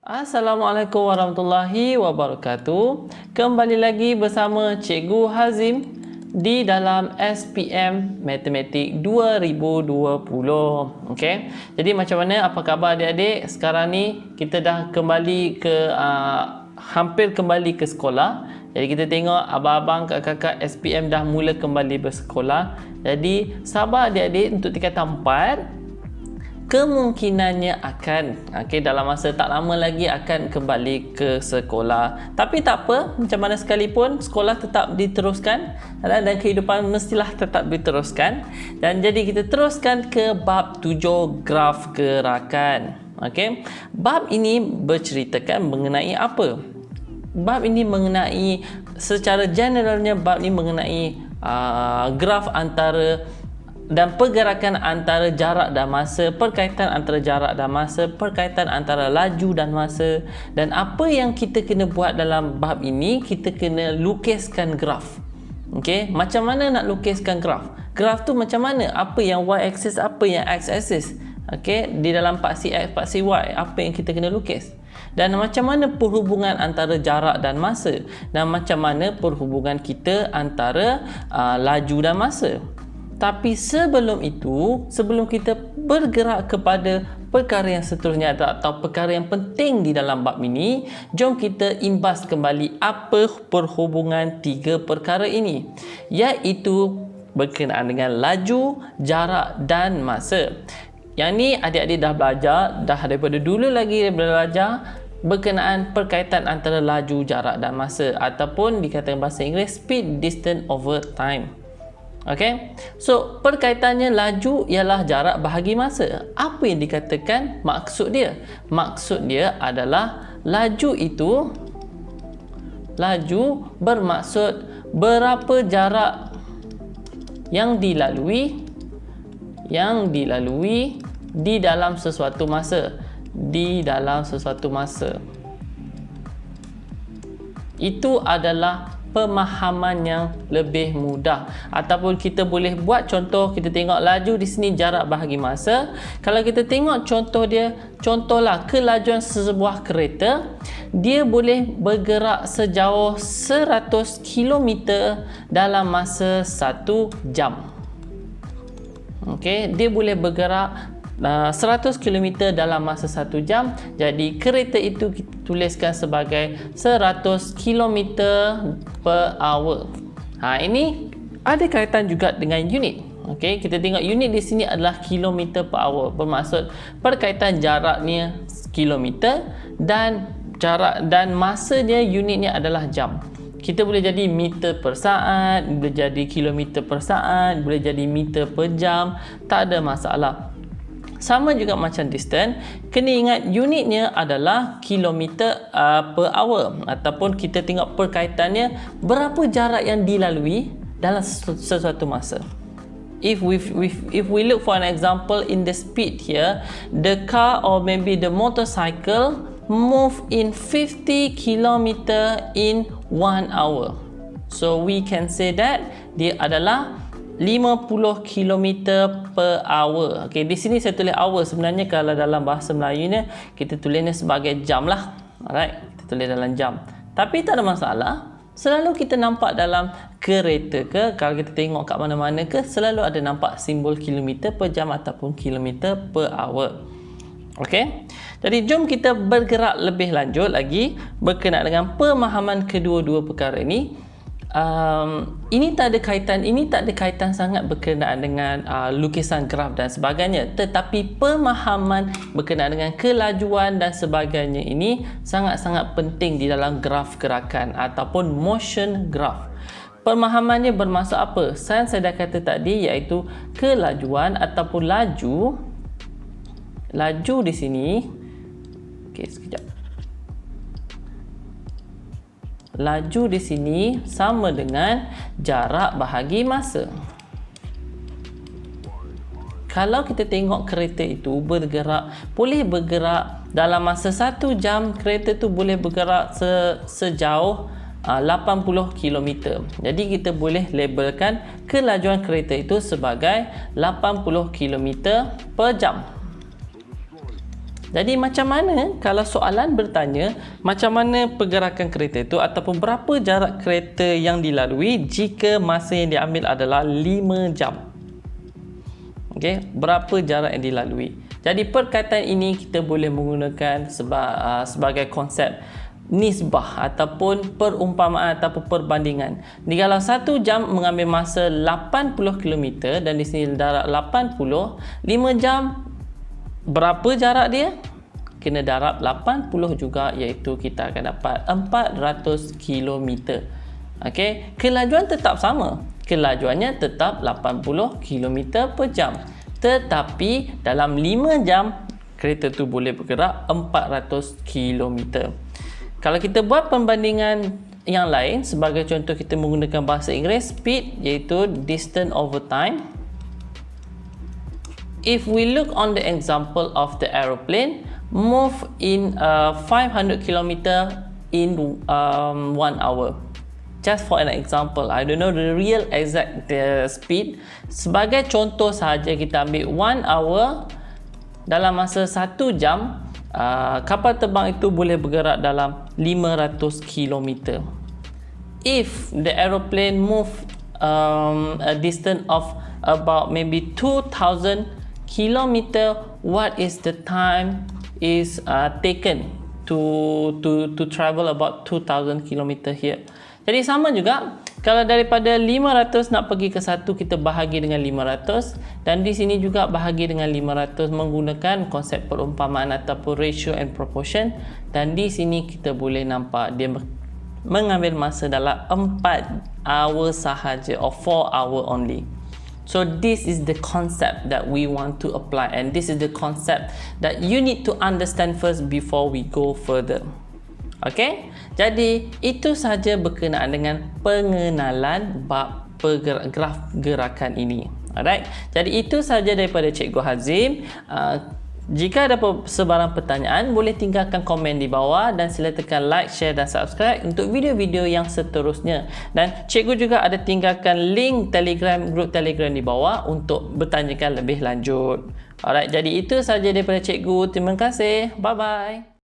Assalamualaikum warahmatullahi wabarakatuh. Kembali lagi bersama Cikgu Hazim di dalam SPM Matematik 2020. Okey. Jadi macam mana, apa khabar adik-adik? Sekarang ni kita dah kembali ke hampir kembali ke sekolah. Jadi kita tengok abang-abang, kakak-kakak SPM dah mula kembali bersekolah. Jadi sabar adik-adik untuk tingkatan 4. Kemungkinannya akan dalam masa tak lama lagi akan kembali ke sekolah. Tapi tak apa, macam mana sekalipun sekolah tetap diteruskan dan kehidupan mestilah tetap diteruskan. Dan jadi kita teruskan ke bab 7, graf gerakan. Okey. Bab ini berceritakan mengenai apa? Bab ini mengenai, secara generalnya bab ini mengenai graf antara dan pergerakan antara jarak dan masa, perkaitan antara jarak dan masa, perkaitan antara laju dan masa. Dan apa yang kita kena buat dalam bab ini, kita kena lukiskan graf. Okey, macam mana nak lukiskan graf? Graf tu macam mana? Apa yang y axis, apa yang x axis? Okey, di dalam paksi x, paksi y, apa yang kita kena lukis? Dan macam mana perhubungan antara jarak dan masa? Dan macam mana perhubungan kita antara laju dan masa? Tapi sebelum itu, sebelum kita bergerak kepada perkara yang seterusnya atau perkara yang penting di dalam bab ini, jom kita imbas kembali apa perhubungan tiga perkara ini, iaitu berkenaan dengan laju, jarak dan masa. Yang ni adik-adik dah belajar, dah daripada dulu lagi belajar berkenaan perkaitan antara laju, jarak dan masa, ataupun dikatakan bahasa Inggeris speed, distance over time. Okey, so perkaitannya laju ialah jarak bahagi masa. Apa yang dikatakan maksud dia? Maksud dia adalah laju itu, laju bermaksud berapa jarak yang dilalui di dalam sesuatu masa, di dalam sesuatu masa. Itu adalah pemahaman yang lebih mudah, ataupun kita boleh buat contoh. Kita tengok laju di sini jarak bahagi masa. Kalau kita tengok contoh dia, contohlah kelajuan sebuah kereta, dia boleh bergerak sejauh 100 km dalam masa 1 jam. Okey, dia boleh bergerak 100 km dalam masa 1 jam. Jadi kereta itu kita tuliskan sebagai 100 km per hour. Ini ada kaitan juga dengan unit. Okey, kita tengok unit di sini adalah kilometer per hour, bermaksud perkaitan jaraknya kilometer dan jarak dan masa dia, unitnya adalah jam. Kita boleh jadi meter per saat, boleh jadi kilometer per saat, boleh jadi meter per jam, tak ada masalah. Sama juga macam distance, kena ingat unitnya adalah kilometer per hour, ataupun kita tengok perkaitannya berapa jarak yang dilalui dalam sesuatu masa. If we look for an example in the speed here, the car or maybe the motorcycle move in 50 km in 1 hour. So we can say that dia adalah 50 km per hour. Okey, di sini saya tulis hour. Sebenarnya kalau dalam bahasa Melayunya kita tulisnya sebagai jam lah. Alright, kita tulis dalam jam. Tapi tak ada masalah. Selalu kita nampak dalam kereta ke, kalau kita tengok kat mana-mana ke, selalu ada nampak simbol kilometer per jam ataupun kilometer per hour. Okey. Jadi jom kita bergerak lebih lanjut lagi berkenaan dengan pemahaman kedua-dua perkara ini. Ini tak ada kaitan sangat berkenaan dengan lukisan graf dan sebagainya, tetapi pemahaman berkenaan dengan kelajuan dan sebagainya ini sangat-sangat penting di dalam graf gerakan ataupun motion graph. Pemahamannya bermaksud apa? Saya dah kata tadi, iaitu kelajuan ataupun laju di sini. Okey, sekejap. Laju di sini sama dengan jarak bahagi masa. Kalau kita tengok kereta itu boleh bergerak dalam masa 1 jam, kereta tu boleh bergerak sejauh 80 km. Jadi kita boleh labelkan kelajuan kereta itu sebagai 80 km per jam. Jadi macam mana kalau soalan bertanya macam mana pergerakan kereta itu ataupun berapa jarak kereta yang dilalui jika masa yang diambil adalah 5 jam. Okey, berapa jarak yang dilalui. Jadi perkataan ini kita boleh menggunakan sebagai konsep nisbah ataupun perumpamaan ataupun perbandingan. Kalau 1 jam mengambil masa 80 km dan di sini darat 80, 5 jam berapa jarak dia? Kena darab 80 juga, iaitu kita akan dapat 400 km. Okey, kelajuan tetap sama. Kelajuannya tetap 80 km per jam. Tetapi dalam 5 jam kereta tu boleh bergerak 400 km. Kalau kita buat perbandingan yang lain, sebagai contoh kita menggunakan bahasa Inggeris, speed iaitu distance over time. If we look on the example of the aeroplane, move in 500 km in 1 hour. Just for an example, I don't know the real exact speed. Sebagai contoh sahaja, kita ambil 1 hour, dalam masa 1 jam, kapal terbang itu boleh bergerak dalam 500 km. If the aeroplane move a distance of about maybe 2000 km, what is the time is taken to travel about 2000 km here. Jadi sama juga, kalau daripada 500 nak pergi ke 1, kita bahagi dengan 500, dan di sini juga bahagi dengan 500 menggunakan konsep perumpamaan ataupun ratio and proportion, dan di sini kita boleh nampak dia mengambil masa dalam 4 hour sahaja, or 4 hour only. So this is the concept that we want to apply, and this is the concept that you need to understand first before we go further. Okay, jadi itu sahaja berkenaan dengan pengenalan bab graf gerakan ini. Alright, jadi itu sahaja daripada Cikgu Hazim. Jika ada sebarang pertanyaan, boleh tinggalkan komen di bawah dan sila tekan like, share dan subscribe untuk video-video yang seterusnya. Dan cikgu juga ada tinggalkan link Telegram, grup Telegram di bawah untuk bertanyakan lebih lanjut. Alright, jadi itu sahaja daripada cikgu. Terima kasih. Bye-bye.